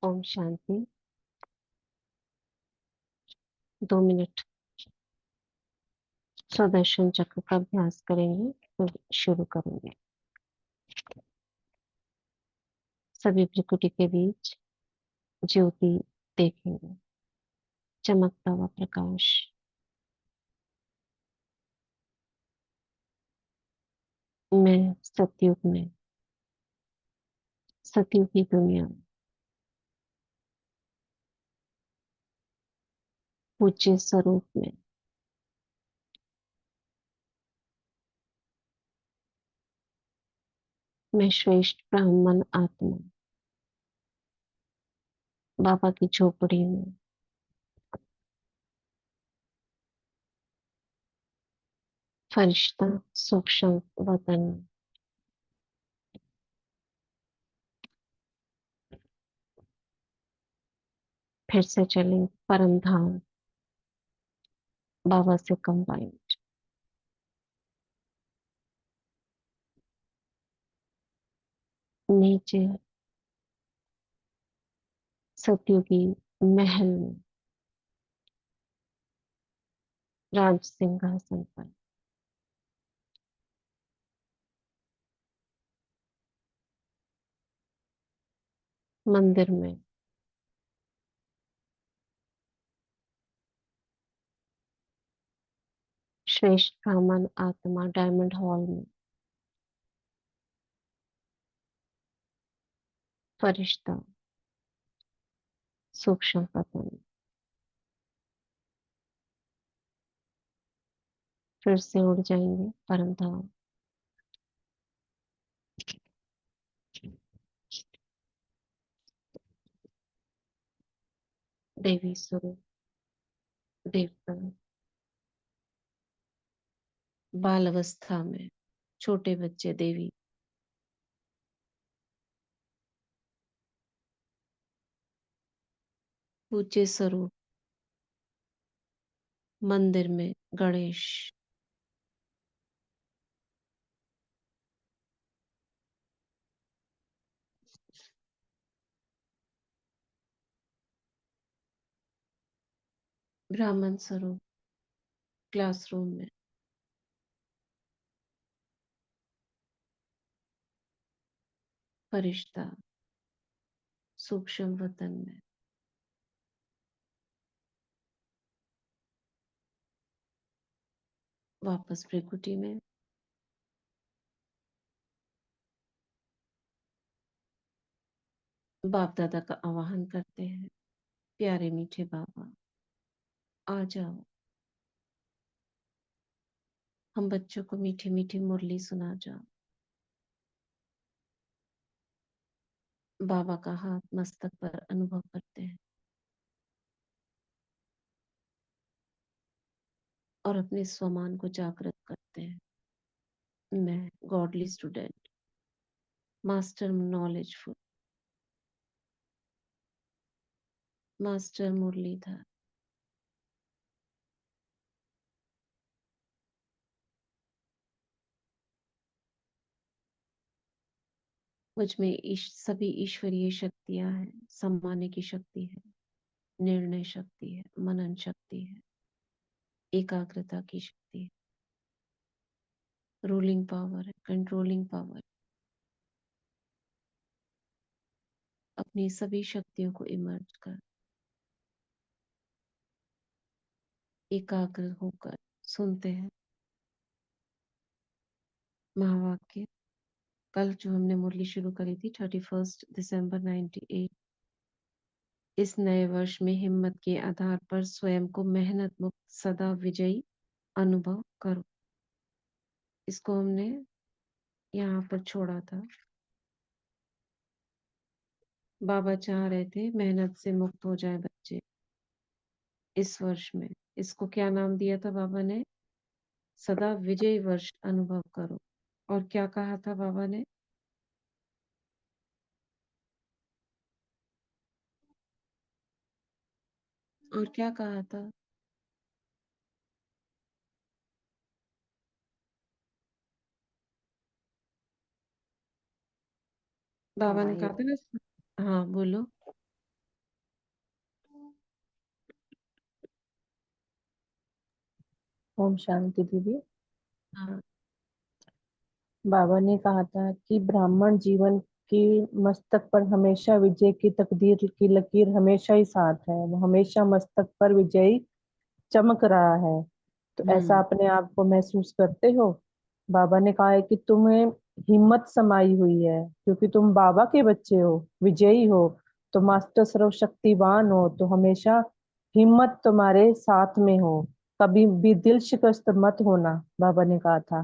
Om Shanti. 2 minute स्वदर्शन चक्र का अभ्यास करेंगे, फिर शुरू करेंगे। सभी प्रकृति के बीच ज्योति देखेंगे, चमकता हुआ प्रकाश। मैं सतयुग में, सतयुग की दुनिया में, पूज्य स्वरूप में, मैं श्रेष्ठ ब्राह्मण आत्मा बाबा की झोपड़ी में, फरिश्ता सूक्ष्म वतन में, फिर से चलेंगे परम धाम बाबा से कंबाइन। नीचे सतयुगी महल में, राज सिंहासन पर, मंदिर में, श्रेष्ठ ब्राह्मण आत्मा डायमंड हॉल में, फरिश्ता सूक्ष्म पतन। फिर से उड़ जाएंगे परम धाम। देवी स्वरूप, देवता, बाल अवस्था में, छोटे बच्चे देवी, पूज्य स्वरूप, मंदिर में गणेश, ब्राह्मण स्वरूप, क्लासरूम में, फरिश्ता सूक्ष्म वतन में, वापस प्रकृति में, बाप दादा का आवाहन करते हैं। प्यारे मीठे बाबा, आ जाओ। हम बच्चों को मीठी मीठी मुरली सुना जाओ। बाबा का हाथ मस्तक पर अनुभव करते हैं और अपने स्वमान को जागृत करते हैं। मैं godly student, master knowledgeful, master Murlidhar, मुझ में सभी ईश्वरीय शक्तियां हैं। सम्मानने की शक्ति है, निर्णय शक्ति है, मनन शक्ति है, एकाग्रता की शक्ति है, रूलिंग पावर है, कंट्रोलिंग पावर। अपनी सभी शक्तियों को इमर्ज कर एकाग्र होकर सुनते हैं महावाक्य। कल जो हमने मुरली शुरू करी थी 31 दिसंबर 98, इस नए वर्ष में हिम्मत के आधार पर स्वयं को मेहनत मुक्त सदा विजयी अनुभव करो। इसको हमने यहाँ पर छोड़ा था। बाबा चाह रहे थे मेहनत से मुक्त हो जाए बच्चे इस वर्ष में। इसको क्या नाम दिया था बाबा ने? सदा विजयी वर्ष अनुभव करो। और क्या कहा था बाबा ने? और क्या कहा था? बाबा ने कहा था ना। हाँ बोलो। ओम शांति दीदी। हाँ। बाबा ने कहा था कि ब्राह्मण जीवन की मस्तक पर हमेशा विजय की तकदीर की लकीर हमेशा ही साथ है, वो हमेशा मस्तक पर विजयी चमक रहा है। तो ऐसा हम्म। अपने आप को महसूस करते हो? बाबा ने कहा है कि तुम्हें हिम्मत समाई हुई है, क्योंकि तुम बाबा के बच्चे हो, विजयी हो, तो मास्टर सर्वशक्तिवान हो, तो हमेशा हिम्मत तुम्हारे साथ में हो। कभी भी दिल शिकस्त मत होना, बाबा ने कहा था।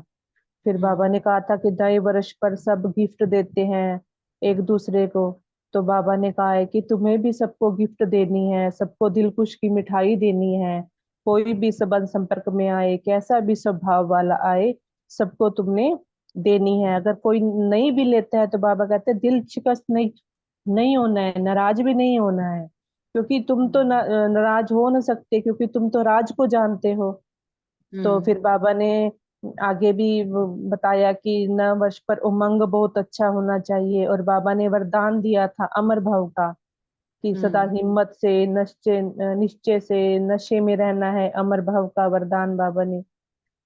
फिर हम्म। बाबा ने कहा था कि नए वर्ष पर सब गिफ्ट देते हैं एक दूसरे को। तो बाबा ने कहा है कि तुम्हें भी सबको गिफ्ट देनी है, सबको दिल खुश की मिठाई देनी है। कोई भी संबंध संपर्क में आए, कैसा भी स्वभाव वाला आए, सबको तुमने देनी है। अगर कोई नहीं भी लेता है तो बाबा कहते हैं दिल शिकस्त नहीं नहीं होना है, नाराज भी नहीं होना है, क्योंकि तुम तो नाराज हो ना सकते, क्योंकि तुम तो राज को जानते हो। तो हम्म। फिर बाबा ने आगे भी वो बताया कि नव वर्ष पर उमंग बहुत अच्छा होना चाहिए, और बाबा ने वरदान दिया था अमर भव का, कि सदा हम्म। हिम्मत से निश्चय निश्चय से नशे में रहना है। अमर भव का वरदान बाबा ने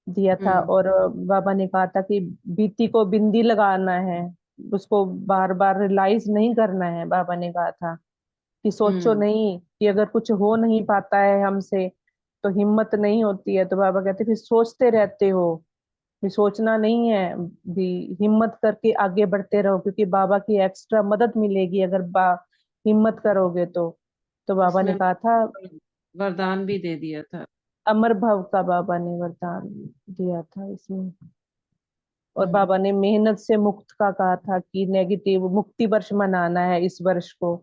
दिया था। हम्म। और बाबा ने कहा था कि बीती को बिंदी लगाना है, उसको बार बार रियलाइज नहीं करना है। बाबा ने कहा था कि सोचो हम्म। नहीं कि अगर कुछ हो नहीं पाता है हमसे तो हिम्मत नहीं होती है। तो बाबा कहते फिर सोचते रहते हो, भी सोचना नहीं है, भी हिम्मत करके आगे बढ़ते रहो, क्योंकि बाबा की एक्स्ट्रा मदद मिलेगी अगर हिम्मत करोगे तो बाबा ने इसमें कहा था वरदान भी दे दिया था। अमर भव का बाबा ने वरदान दिया था इसमें। और हम्म। बाबा ने मेहनत से मुक्त का कहा था कि नेगेटिव मुक्ति वर्ष मनाना है इस वर्ष को।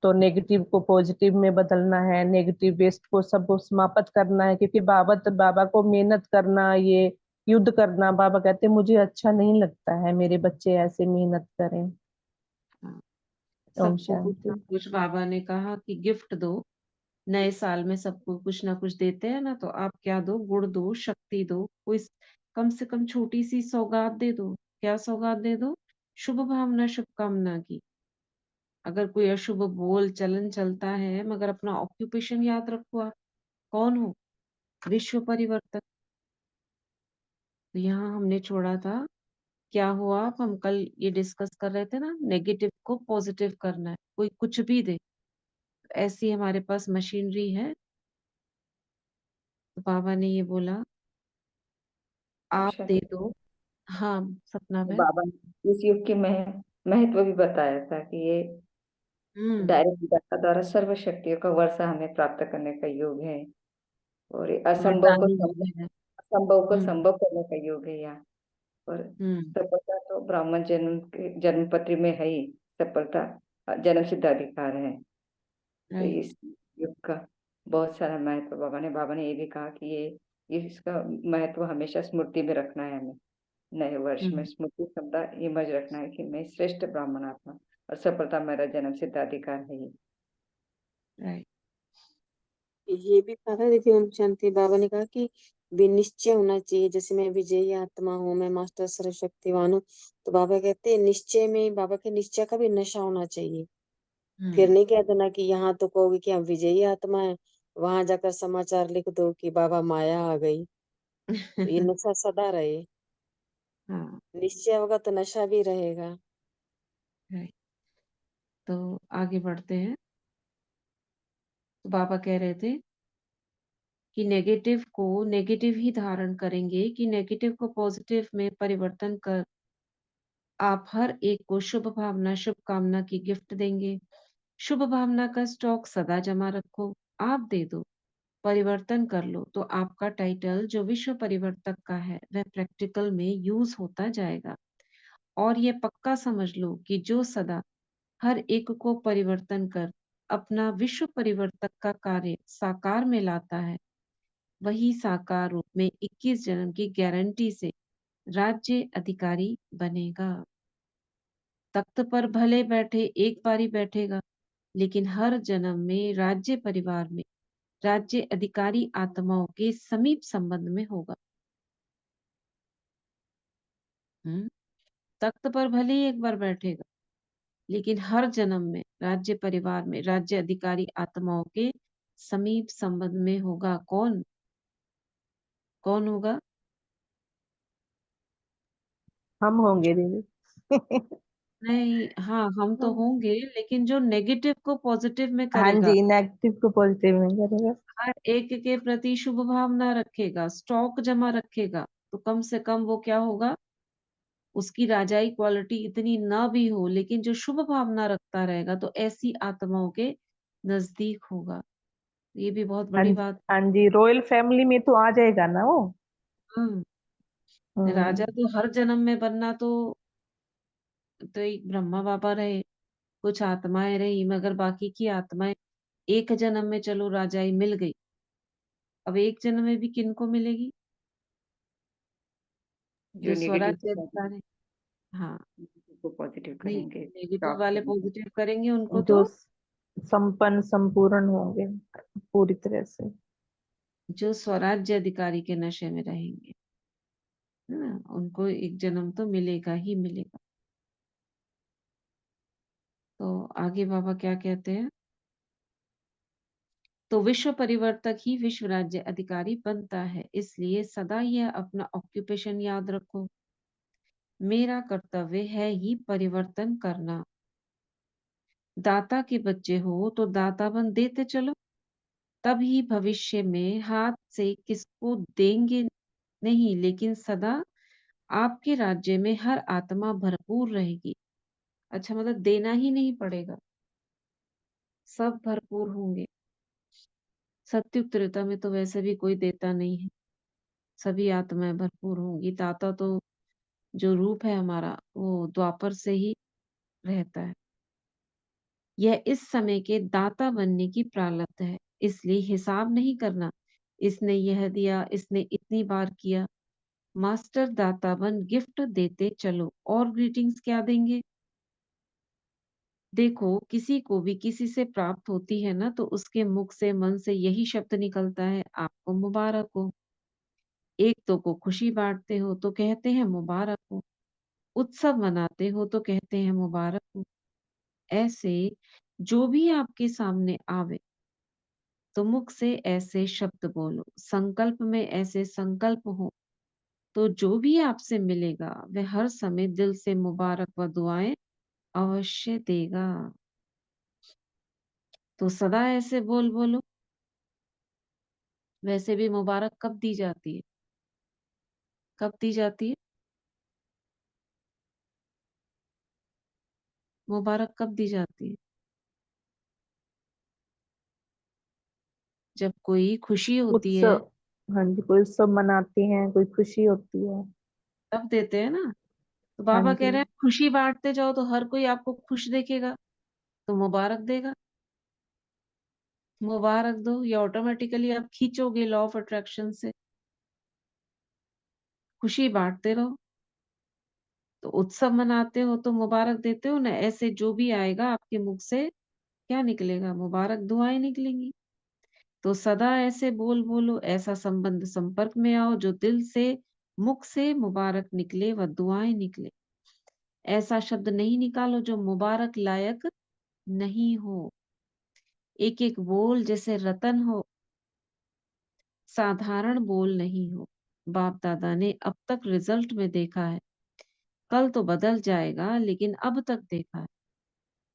तो नेगेटिव को पॉजिटिव में बदलना है, नेगेटिव वेस्ट को सबको समाप्त करना है, क्योंकि बाबा को मेहनत करना, ये युद्ध करना, बाबा कहते मुझे अच्छा नहीं लगता है मेरे बच्चे ऐसे मेहनत करें। हाँ। ओम सबको कुछ ना शांति। कुछ बाबा ने कहा कि गिफ्ट दो। नए साल में सबको कुछ ना कुछ देते हैं ना, तो आप क्या दो? गुड़ दो, शक्ति दो, कोई कम से कम छोटी सी सौगात दे दो। क्या सौगात दे दो? शुभ भावना, शुभकामना की। अगर कोई अशुभ बोल चलन चलता है, मगर अपना ऑक्यूपेशन याद रखो। आप कौन हो? विश्व परिवर्तक। तो यहाँ हमने छोड़ा था। क्या हुआ? आप हम कल ये डिस्कस कर रहे थे ना, नेगेटिव को पॉजिटिव करना है। कोई कुछ भी दे, ऐसी हमारे पास मशीनरी है। तो बाबा ने ये बोला, आप अच्छा, दे दो। हाँ, सपना बहन। बाबा ने इस युग की महत्व भी बताया था कि ये हम्म। डायरेक्ट विधाता द्वारा सर्व शक्तियों का वर्षा हमें प्राप्त करने का योग है। और ये वरदानी युग है। असंभव को हम्म। संभव करने का योग है यहाँ। और हम्म। सफलता तो ब्राह्मण जन्म के जन्म पत्र में है ही। सफलता जन्म सिद्ध अधिकार है। तो राइट। इस युग का बहुत सारा महत्व बाबा ने ये भी कहा कि ये इसका महत्व हमेशा स्मृति में रखना है हमें। नए वर्ष में हम्म। स्मृति शब्द इमर्ज रखना है कि मैं श्रेष्ठ ब्राह्मण आत्मा और सफलता मेरा जन्म सिद्ध अधिकार है ये। राइट। ये भी कहा था, देखिए ओम शांति बाबा ने कहा कि विनिश्चय होना चाहिए। जैसे मैं विजयी आत्मा हूँ, मैं मास्टर सर्वशक्तिवान हूँ, तो बाबा कहते हैं निश्चय में, बाबा के निश्चय का भी नशा होना चाहिए। फिर हम्म। नहीं कह देना कि यहाँ तो कहोगे कि हम विजयी आत्मा है, वहां जाकर समाचार लिख दो कि बाबा माया आ गई। तो ये नशा सदा रहे। हाँ। निश्चय होगा तो नशा भी रहेगा। राइट। तो आगे बढ़ते हैं। तो बाबा कह रहे थे कि नेगेटिव को नेगेटिव ही धारण करेंगे, कि नेगेटिव को पॉजिटिव में परिवर्तन कर आप हर एक को शुभ भावना, शुभकामना की गिफ्ट देंगे। शुभ भावना का स्टॉक सदा जमा रखो। आप दे दो, परिवर्तन कर लो, तो आपका टाइटल जो विश्व परिवर्तक का है, वह प्रैक्टिकल में यूज होता जाएगा। और ये पक्का समझ लो कि जो सदा हर एक को परिवर्तन कर अपना विश्व परिवर्तक का कार्य साकार में लाता है, वही साकार रूप में 21 जन्म की गारंटी से राज्य अधिकारी बनेगा। तख्त पर भले बैठे एक बारी बैठेगा, लेकिन हर जन्म में राज्य परिवार में राज्य अधिकारी आत्माओं के समीप संबंध में होगा। हम्म। तख्त पर भले ही एक बार बैठेगा, लेकिन हर जन्म में राज्य परिवार में राज्य अधिकारी आत्माओं के समीप संबंध में होगा। कौन? कौन होगा? हम होंगे दीदी। नहीं, हाँ, हम तो होंगे, लेकिन जो नेगेटिव को पॉजिटिव में हाँ करेगा, जी, नेगेटिव को पॉजिटिव में करेगा। हर एक के प्रति शुभ भावना रखेगा, स्टॉक जमा रखेगा, तो कम से कम वो क्या होगा, उसकी राजाई क्वालिटी इतनी ना भी हो, लेकिन जो शुभ भावना रखता रहेगा, तो ऐसी आत्माओं के नजदीक होगा। ये भी बहुत हाँ बड़ी जी, बात। हाँ जी, रॉयल फैमिली में तो आ जाएगा ना वो। हम्म, राजा हम्म। तो हर जन्म में बनना, तो एक ब्रह्मा बाबा रहे, कुछ आत्माएं रही, मगर बाकी की आत्माएं एक जन्म में चलो राजाई मिल गई, अब एक जन्म में भी किनको मिलेगी? जो जो नेगेटिव स्वराज्य अधिकारी, हाँ, को पॉजिटिव नहीं, करेंगे, नेगेटिव टॉप वाले करेंगे। पॉजिटिव करेंगे उनको जो तो, संपन्न संपूर्ण होंगे पूरी तरह से। जो स्वराज्य अधिकारी के नशे में रहेंगे, है ना, उनको एक जन्म तो मिलेगा ही मिलेगा। तो आगे बाबा क्या कहते हैं, तो विश्व परिवर्तक ही विश्व राज्य अधिकारी बनता है, इसलिए सदा यह अपना ऑक्यूपेशन याद रखो, मेरा कर्तव्य है ही परिवर्तन करना। दाता के बच्चे हो तो दातापन देते चलो, तभी भविष्य में हाथ से किसको देंगे नहीं, लेकिन सदा आपके राज्य में हर आत्मा भरपूर रहेगी। अच्छा, मतलब देना ही नहीं पड़ेगा, सब भरपूर होंगे। सत्युग त्रेता में तो वैसे भी कोई देता नहीं है, सभी आत्माएं भरपूर होंगी। दाता तो जो रूप है हमारा, वो द्वापर से ही रहता है। यह इस समय के दाता बनने की प्रारब्ध है, इसलिए हिसाब नहीं करना, इसने यह दिया, इसने इतनी बार किया। मास्टर दाता बन गिफ्ट देते चलो, और ग्रीटिंग्स क्या देंगे? देखो, किसी को भी किसी से प्राप्त होती है ना, तो उसके मुख से मन से यही शब्द निकलता है, आपको मुबारक हो। एक तो को खुशी बांटते हो तो कहते हैं मुबारक हो, उत्सव मनाते हो तो कहते हैं मुबारक हो। ऐसे जो भी आपके सामने आवे, तो मुख से ऐसे शब्द बोलो, संकल्प में ऐसे संकल्प हो, तो जो भी आपसे मिलेगा वह हर समय दिल से मुबारक व दुआएं अवश्य देगा। तो सदा ऐसे बोल बोलो। वैसे भी मुबारक कब दी जाती है? कब दी जाती है? मुबारक कब दी जाती है? जब कोई खुशी होती है, उत्सव। हाँ जी, कोई उत्सव मनाते हैं, कोई खुशी होती है। तब देते हैं ना। तो हाँ बाबा कह जी। रहे हैं खुशी बांटते जाओ तो हर कोई आपको खुश देखेगा, तो मुबारक देगा। मुबारक दो, ये ऑटोमेटिकली आप खींचोगे लॉ ऑफ अट्रैक्शन से। खुशी बांटते रहो, तो उत्सव मनाते हो तो मुबारक देते हो ना। ऐसे जो भी आएगा आपके मुख से क्या निकलेगा? मुबारक दुआएं निकलेंगी। तो सदा ऐसे बोल बोलो, ऐसा संबंध संपर्क में आओ जो दिल से मुख से मुबारक निकले व दुआएं निकले। ऐसा शब्द नहीं निकालो जो मुबारक लायक नहीं हो। एक एक बोल जैसे रतन हो, साधारण बोल नहीं हो। बाप दादा ने अब तक रिजल्ट में देखा है, कल तो बदल जाएगा, लेकिन अब तक देखा है,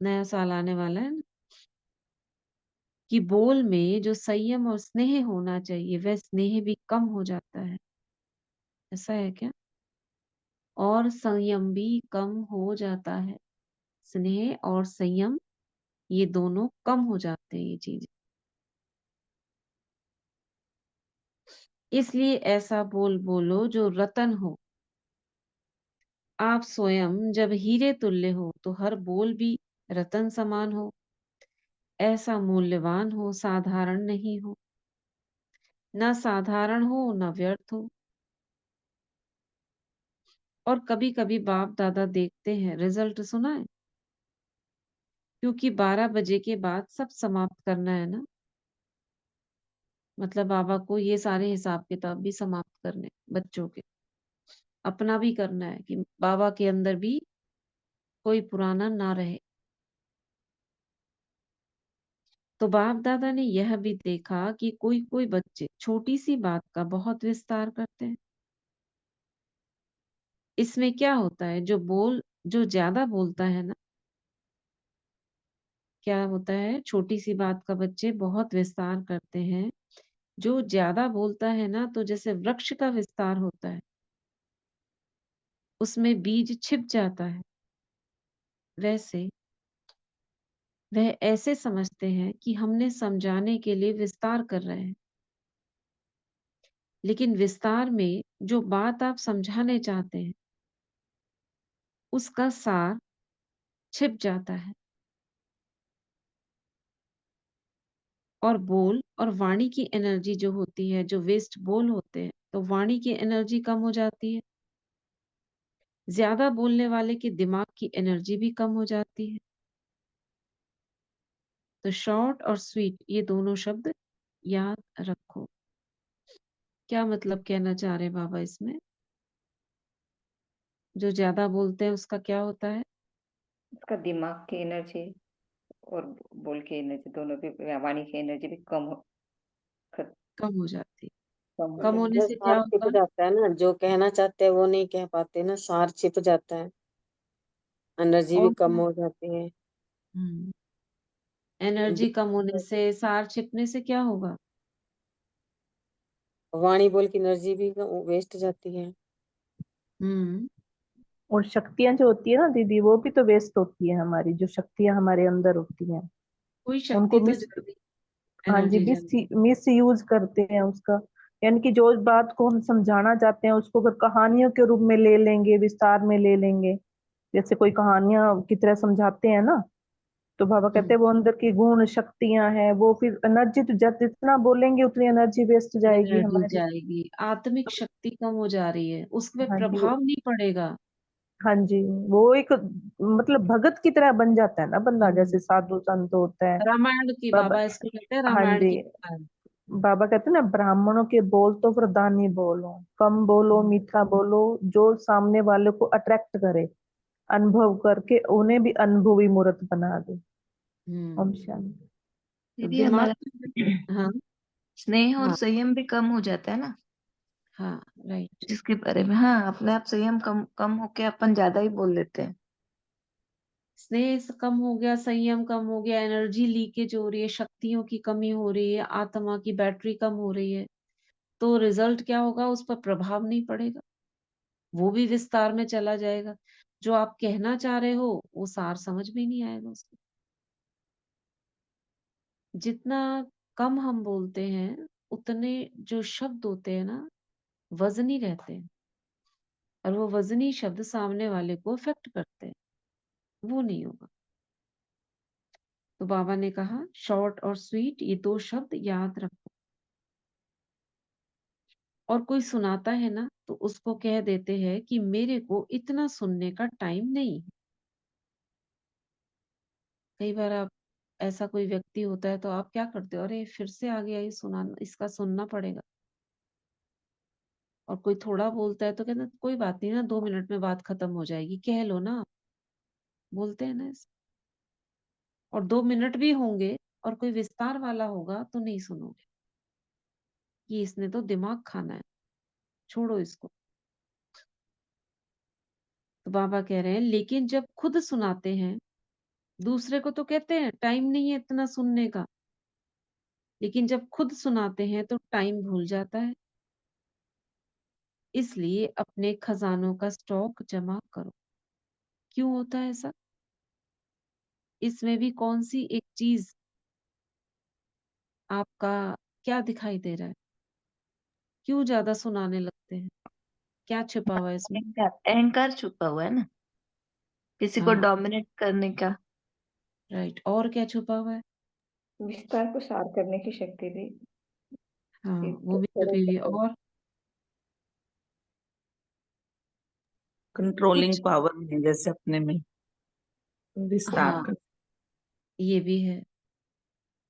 नया साल आने वाला है ना, कि बोल में जो संयम और स्नेह होना चाहिए, वह स्नेह भी कम हो जाता है। ऐसा है क्या? और संयम भी कम हो जाता है। स्नेह और संयम, ये दोनों कम हो जाते हैं, ये चीज। इसलिए ऐसा बोल बोलो जो रतन हो। आप स्वयं जब हीरे तुल्य हो, तो हर बोल भी रतन समान हो। ऐसा मूल्यवान हो, साधारण नहीं हो, ना साधारण हो ना व्यर्थ हो। और कभी कभी बाप दादा देखते हैं, रिजल्ट सुना है, क्योंकि 12 बजे के बाद सब समाप्त करना है ना। मतलब बाबा को ये सारे हिसाब किताब भी समाप्त करने, बच्चों के अपना भी करना है, कि बाबा के अंदर भी कोई पुराना ना रहे। तो बाप दादा ने यह भी देखा कि कोई कोई बच्चे छोटी सी बात का बहुत विस्तार करते हैं। इसमें क्या होता है, जो ज्यादा बोलता है ना, क्या होता है, छोटी सी बात का बच्चे बहुत विस्तार करते हैं। जो ज्यादा बोलता है ना, तो जैसे वृक्ष का विस्तार होता है, उसमें बीज छिप जाता है, वैसे वह ऐसे समझते हैं कि हमने समझाने के लिए विस्तार कर रहे हैं, लेकिन विस्तार में जो बात आप समझाने चाहते हैं उसका सार छिप जाता है। और बोल और वाणी की एनर्जी जो होती है, जो वेस्ट बोल होते हैं, तो वाणी की एनर्जी कम हो जाती है। ज्यादा बोलने वाले के दिमाग की एनर्जी भी कम हो जाती है। तो शॉर्ट और स्वीट ये दोनों शब्द याद रखो। क्या मतलब कहना चाह रहे बाबा इसमें? जो ज्यादा बोलते हैं उसका क्या होता है? उसका दिमाग की एनर्जी और बोल की एनर्जी दोनों भी, वाणी की एनर्जी भी खत- कम हो जाती है। कम हो कम जाती होने जो से क्या सार छिप होगा? जाता है ना, जो कहना चाहते हैं वो नहीं कह पाते ना, सार छिप जाता है, एनर्जी भी और कम क्या? हो जाती है। एनर्जी कम होने दि- से, सार छिपने से क्या होगा? वाणी बोल की एनर्जी भी वेस्ट जाती है। हम्म और शक्तियां जो होती है ना दीदी, वो भी तो वेस्ट होती है हमारी, जो शक्तियां हमारे अंदर होती हैं कोई उनको शक्ति तो मिस, जल्दी हाँ जी, एनर्जी जल्दी। मिस यूज करते हैं उसका। यानी कि जो बात को हम समझाना चाहते हैं उसको अगर कहानियों के रूप में ले लेंगे, विस्तार में ले लेंगे, जैसे कोई कहानियां की तरह समझाते हैं ना, तो बाबा कहते हम्म हैं वो अंदर की गुण शक्तियां हैं, वो फिर एनर्जी तो जितना बोलेंगे उतनी एनर्जी वेस्ट जाएगी एनर्जी हमारी। जाएगी, आत्मिक शक्ति कम हो जा रही है, उस पर हाँ जी, प्रभाव नहीं पड़ेगा। हाँ जी, वो एक मतलब भगत की तरह बन जाता है ना बंदा, हम्म जैसे साधु संत होता है। रामायण की, बाबा, बाबा इसको कहते हैं हाँ रामायण जी, की कथा है। बाबा कहते हैं ना, ब्राह्मणों के बोल तो वरदानी बोलो, कम बोलो, हम्म मीठा बोलो, जो सामने वाले को अट्रैक्ट करे, अनुभव करके उन्हें भी अनुभवी मूर्त बना दे। ओम हम्म। शांति। तो दीदी दिमाग हमारा हाँ स्नेह और हाँ संयम भी कम हो जाता है ना, हाँ राइट। जिसके बारे में, हाँ, अपने आप संयम कम कम होके अपन ज्यादा ही बोल लेते हैं। स्नेह कम हो गया, संयम कम हो गया, एनर्जी लीकेज हो रही है, शक्तियों की कमी हो रही है, आत्मा की बैटरी कम हो रही है, तो रिजल्ट क्या होगा? उस पर प्रभाव नहीं पड़ेगा, वो भी विस्तार में चला जाएगा। जो आप कहना चाह रहे हो वो सार समझ में नहीं आएगा उसको। जितना कम हम बोलते हैं उतने जो शब्द होते हैं ना, वजनी रहते हैं, और वो वजनी शब्द सामने वाले को अफेक्ट करते हैं, वो नहीं होगा। तो बाबा ने कहा शॉर्ट और स्वीट ये दो शब्द याद रखो। और कोई सुनाता है ना, तो उसको कह देते हैं कि मेरे को इतना सुनने का टाइम नहीं है। कई बार आप, ऐसा कोई व्यक्ति होता है तो आप क्या करते हो, अरे फिर से आ गया ये, सुना इसका सुनना पड़ेगा। और कोई थोड़ा बोलता है तो कहते हैं, कोई बात नहीं ना, 2 मिनट में बात खत्म हो जाएगी, कह लो ना आप। बोलते हैं ना ऐसे। और 2 मिनट भी होंगे और कोई विस्तार वाला होगा तो नहीं सुनोगे, कि इसने तो दिमाग खाना है, छोड़ो इसको। तो बाबा कह रहे हैं लेकिन जब खुद सुनाते हैं, दूसरे को तो कहते हैं टाइम नहीं है इतना सुनने का, लेकिन जब खुद सुनाते हैं तो टाइम भूल जाता है। इसलिए अपने खजानों का स्टॉक जमा करो। क्यों होता है ऐसा? इसमें भी कौन सी एक चीज आपका क्या दिखाई दे रहा है? क्यों ज्यादा सुनाने लगते हैं? क्या छिपा हुआ है इसमें? अहंकार, अहंकार छुपा हुआ है ना, किसी को हाँ डोमिनेट करने का। राइट। और क्या छुपा हुआ है? विस्तार को सार करने की शक्ति भी हाँ एक वो भी छुपी हुई है। और कंट्रोलिंग कुछ, पावर है जैसे अपने में विस्तार हाँ कर। ये भी है।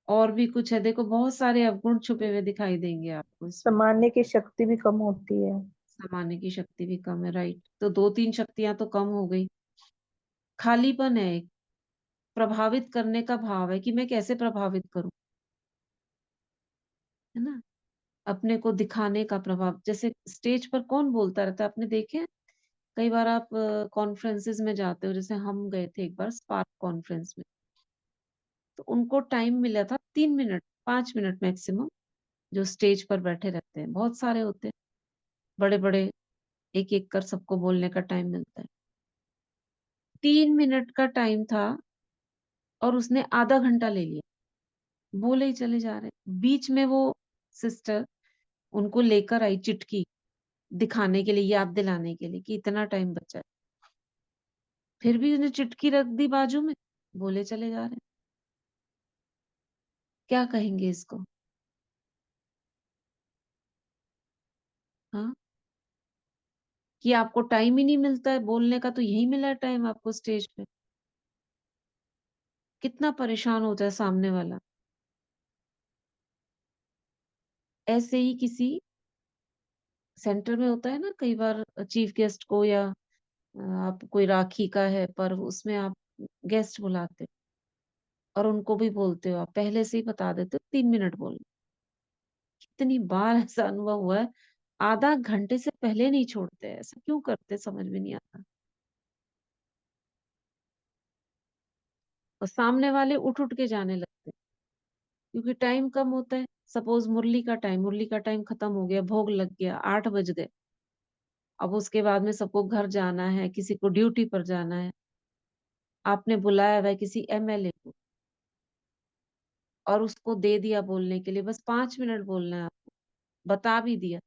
और भी कुछ है, देखो बहुत सारे अवगुण छुपे हुए दिखाई देंगे आपको इसमें। समानने की शक्ति भी कम होती है। समाने की शक्ति भी कम है, राइट। तो 2-3 शक्तियां तो कम हो गई। खालीपन है एक, प्रभावित करने का भाव है कि मैं कैसे प्रभावित करूं, है ना? अपने को दिखाने का प्रभाव, जैसे स्टेज पर कौन बोलता रहता है, आपने देखे हैं? कई बार आप कॉन्फ्रेंसेस में जाते हो, जैसे हम गए थे एक बार स्पार्क कॉन्फ्रेंस में, तो उनको टाइम मिला था 3 मिनट, 5 मिनट मैक्सिमम, जो स्टेज पर बैठे रहते हैं, बहुत सारे होते हैं, बड़े बड़े, एक एक कर सबको बोलने का टाइम मिलता है। 3 मिनट का टाइम था और उसने आधा घंटा ले लिया, बोले ही चले जा रहे। बीच में वो सिस्टर उनको लेकर आई चिटकी, दिखाने के लिए, याद दिलाने के लिए कि इतना टाइम बचा है। फिर भी उसने चिटकी रख दी बाजू में, बोले चले जा रहे। क्या कहेंगे इसको? हाँ, कि आपको टाइम ही नहीं मिलता है बोलने का, तो यही मिला है टाइम आपको स्टेज पे। कितना परेशान होता है सामने वाला। ऐसे ही किसी सेंटर में होता है ना, कई बार चीफ गेस्ट को, या आप कोई राखी का है पर्व, उसमें आप गेस्ट बुलाते हो और उनको भी बोलते हो, आप पहले से ही बता देते हो 3 मिनट बोलना। कितनी बार ऐसा अनुभव हुआ है, आधा घंटे से पहले नहीं छोड़ते, ऐसा क्यों करते समझ में नहीं आता। और सामने वाले उठ उठ के जाने लगते हैं, क्योंकि टाइम कम होता है। सपोज मुरली का टाइम खत्म हो गया, भोग लग गया, 8 बज गए। अब उसके बाद में सबको घर जाना है, किसी को ड्यूटी पर जाना है, आपने बुलाया हुआ है किसी एमएलए को और उसको दे दिया बोलने के लिए, बस 5 मिनट बोलना है आपको, बता भी दिया,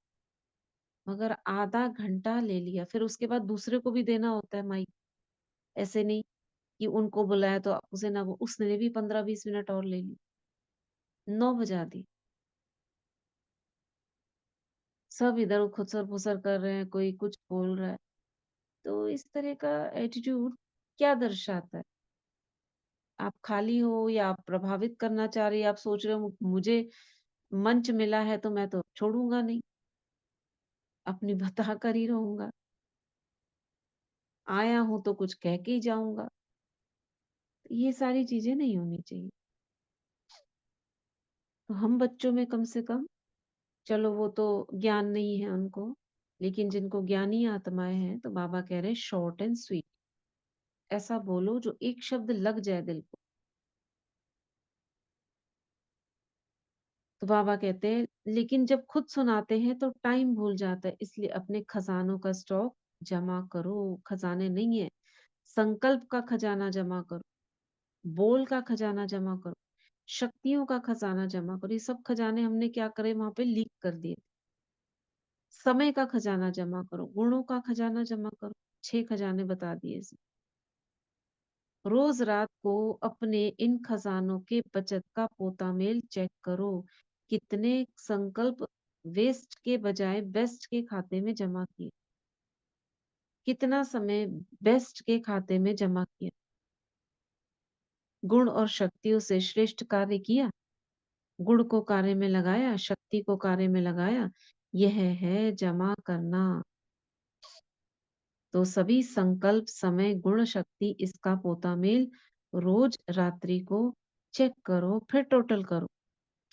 मगर आधा घंटा ले लिया। फिर उसके बाद दूसरे को भी देना होता है माइक। ऐसे नहीं कि उनको बुलाया तो उसे ना, वो उसने भी 15-20 मिनट और ले ली, 9 बजा दी। सब इधर खुसर फुसर कर रहे हैं, कोई कुछ बोल रहा है। तो इस तरह का एटीट्यूड क्या दर्शाता है? आप खाली हो या आप प्रभावित करना चाह रही, आप सोच रहे हो मुझे मंच मिला है तो मैं तो छोड़ूंगा नहीं, अपनी बता कर ही रहूंगा, आया हूं तो कुछ कह के ही जाऊंगा। ये सारी चीजें नहीं होनी चाहिए। तो हम बच्चों में कम से कम, चलो वो तो ज्ञान नहीं है उनको, लेकिन जिनको ज्ञानी आत्माएं हैं, तो बाबा कह रहे हैं शॉर्ट एंड स्वीट, ऐसा बोलो जो एक शब्द लग जाए दिल को। तो बाबा कहते हैं लेकिन जब खुद सुनाते हैं तो टाइम भूल जाता है, इसलिए अपने खजानों का स्टॉक जमा करो। खजाने नहीं है, संकल्प का खजाना जमा करो, बोल का खजाना जमा करो, शक्तियों का खजाना जमा करो। ये सब खजाने हमने क्या करे, वहां पे लीक कर दिए। समय का खजाना जमा करो, गुणों का खजाना जमा करो, 6 खजाने बता दिए इसमें। रोज रात को अपने इन खजानों के बचत का पोता मेल चेक करो, कितने संकल्प वेस्ट के बजाय बेस्ट के खाते में जमा किए, कितना समय बेस्ट के खाते में जमा किया, गुण और शक्तियों से श्रेष्ठ कार्य किया, गुण को कार्य में लगाया, शक्ति को कार्य में लगाया। यह है जमा करना। तो सभी संकल्प, समय, गुण, शक्ति, इसका पोता मेल रोज रात्रि को चेक करो, फिर टोटल करो,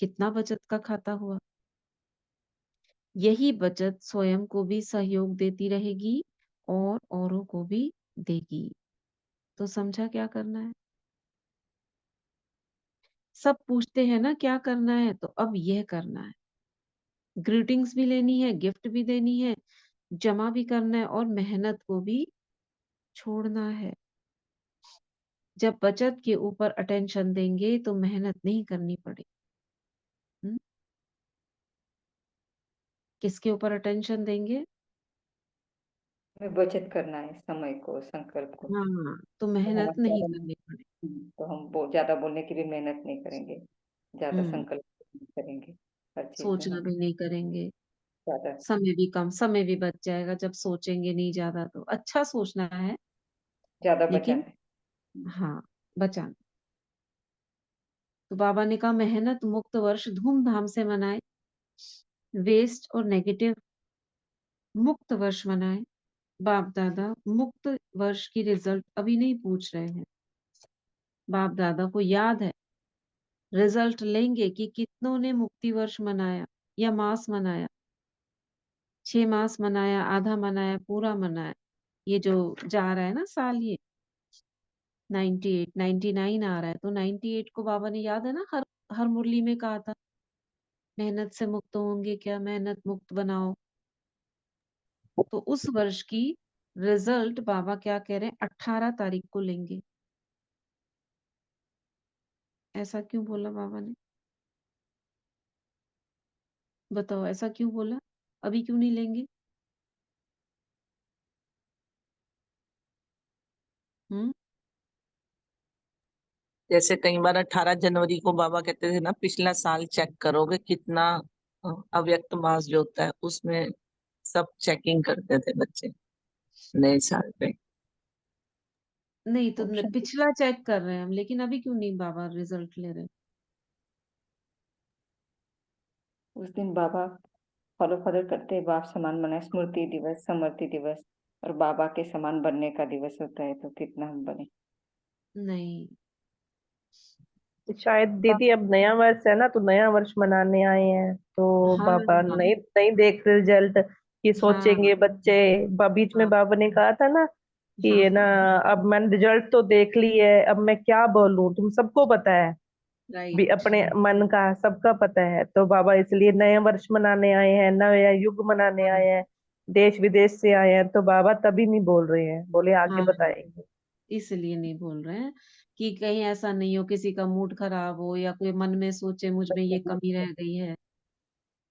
कितना बचत का खाता हुआ। यही बचत स्वयं को भी सहयोग देती रहेगी और औरों को भी देगी। तो समझा क्या करना है? सब पूछते हैं ना क्या करना है, तो अब यह करना है। ग्रीटिंग्स भी लेनी है, गिफ्ट भी देनी है, जमा भी करना है और मेहनत को भी छोड़ना है। जब बचत के ऊपर अटेंशन देंगे तो मेहनत नहीं करनी पड़ेगी। किसके ऊपर अटेंशन देंगे? हमें बचत करना है समय को, संकल्प को। हाँ, तो तो मेहनत हम नहीं ज्यादा करनी पड़ेगी। तो हम ज्यादा बोलने की भी मेहनत नहीं करेंगे, ज्यादा हम्म, संकल्प नहीं करेंगे, हर चीज में सोचना हम भी नहीं करेंगे, ज्यादा। समय भी कम, समय भी बच जाएगा जब सोचेंगे नहीं ज्यादा। तो अच्छा सोचना है, ज्यादा लेकिन बचाना है। हाँ, बचाना। तो बाबा ने कहा मेहनत मुक्त वर्ष धूमधाम से मनाए, वेस्ट और नेगेटिव मुक्त वर्ष मनाए। बाप दादा मुक्त वर्ष की रिजल्ट अभी नहीं पूछ रहे हैं, बाप दादा को याद है, रिजल्ट लेंगे कि कितनों ने मुक्ति वर्ष मनाया या मास मनाया, 6 मास मनाया, आधा मनाया, पूरा मनाया। ये जो जा रहा है ना साल, ये 98 99 आ रहा है, तो 98 को बाबा ने, याद है ना, हर मुरली में कहा था, मेहनत से मुक्त होंगे क्या, मेहनत मुक्त बनाओ। तो उस वर्ष की रिजल्ट बाबा क्या कह रहे हैं, 18 तारीख को लेंगे। ऐसा क्यों बोला बाबा ने? बताओ, ऐसा क्यों बोला? अभी क्यों नहीं लेंगे? हम्म। जैसे कई बार 18 जनवरी को बाबा कहते थे ना, पिछला साल चेक करोगे कितना अव्यक्त मास जो होता है उसमें सब चेकिंग करते थे बच्चे नए साल पे। नहीं तो ऑप्शन पिछला चेक कर रहे हैं हम, लेकिन अभी क्यों नहीं बाबा रिजल्ट ले रहे? उस दिन बाबा फॉलो फॉलो करते, बाप समान मनाए, स्मृति दिवस, समृद्धि दिवस, और बाबा के समान बनने का दिवस होता है, तो कितना हम बने। नहीं। शायद दीदी अब नया वर्ष है ना, तो नया वर्ष मनाने आए हैं, तो हाँ बाबा हाँ नहीं नहीं देख रिजल्ट कि हाँ सोचेंगे बच्चे। बीच में हाँ बाबा ने कहा था ना कि हाँ ये ना, हाँ। अब मैंने रिजल्ट तो देख ली है, अब मैं क्या बोलूं, तुम सबको पता है, भी राइट। अपने मन का सबका पता है। तो बाबा इसलिए नए वर्ष मनाने आए हैं, नया युग मनाने हाँ आए हैं, देश विदेश से आए हैं, तो बाबा तभी नहीं बोल रहे हैं, बोले आगे हाँ, बताएंगे। इसलिए नहीं बोल रहे हैं कि कहीं ऐसा नहीं हो, किसी का मूड खराब हो या कोई मन में सोचे मुझ में ये कमी रह गई है।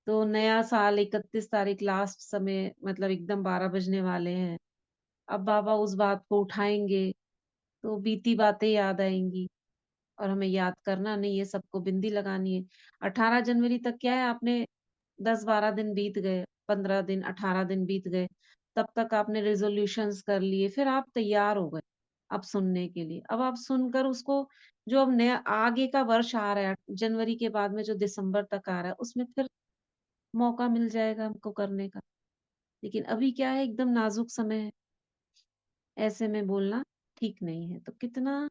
तो नया साल 31 तारीख लास्ट समय, मतलब एकदम 12 बजने वाले हैं। अब बाबा उस बात को उठाएंगे तो बीती बातें याद आएंगी, और हमें याद करना नहीं है, सबको बिंदी लगानी है। 18 जनवरी तक क्या है, आपने 10-12 दिन बीत गए, 15 दिन, 18 दिन बीत गए, तब तक आपने रेजोल्यूशंस कर लिए, फिर आप तैयार हो गए अब सुनने के लिए। अब आप सुनकर उसको, जो अब नया आगे का वर्ष आ रहा है, जनवरी के बाद में जो दिसंबर तक आ रहा है, उसमें फिर मौका मिल जाएगा हमको करने का। लेकिन अभी क्या है, एकदम नाजुक समय है, ऐसे में बोलना ठीक नहीं है। तो कितना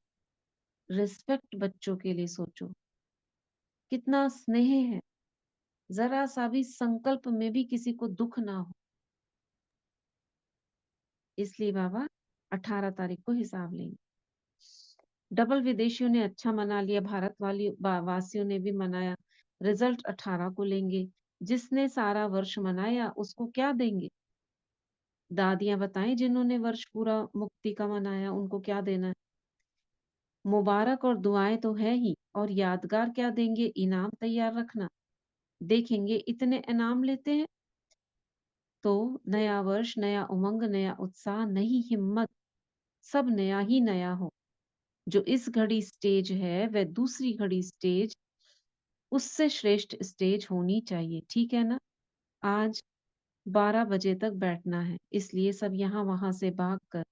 रिस्पेक्ट बच्चों के लिए सोचो, कितना स्नेह है, जरा सा भी संकल्प में भी किसी को दुख ना हो। इसलिए बाबा 18 तारीख को हिसाब लेंगे। डबल विदेशियों ने अच्छा मना लिया, भारत वासियों ने भी मनाया। रिजल्ट 18 को लेंगे। जिसने सारा वर्ष मनाया उसको क्या देंगे? दादियां बताएं, जिन्होंने वर्ष पूरा मुक्ति का मनाया उनको क्या देना है? मुबारक और दुआएं तो है ही, और यादगार क्या देंगे? इनाम तैयार रखना। देखेंगे इतने इनाम लेते हैं तो नया वर्ष, नया उमंग, नया उत्साह, नई हिम्मत, सब नया ही नया हो। जो इस घड़ी स्टेज है वह दूसरी घड़ी स्टेज उससे श्रेष्ठ स्टेज होनी चाहिए, ठीक है ना? आज 12 बजे तक बैठना है, इसलिए सब यहाँ वहां से भागकर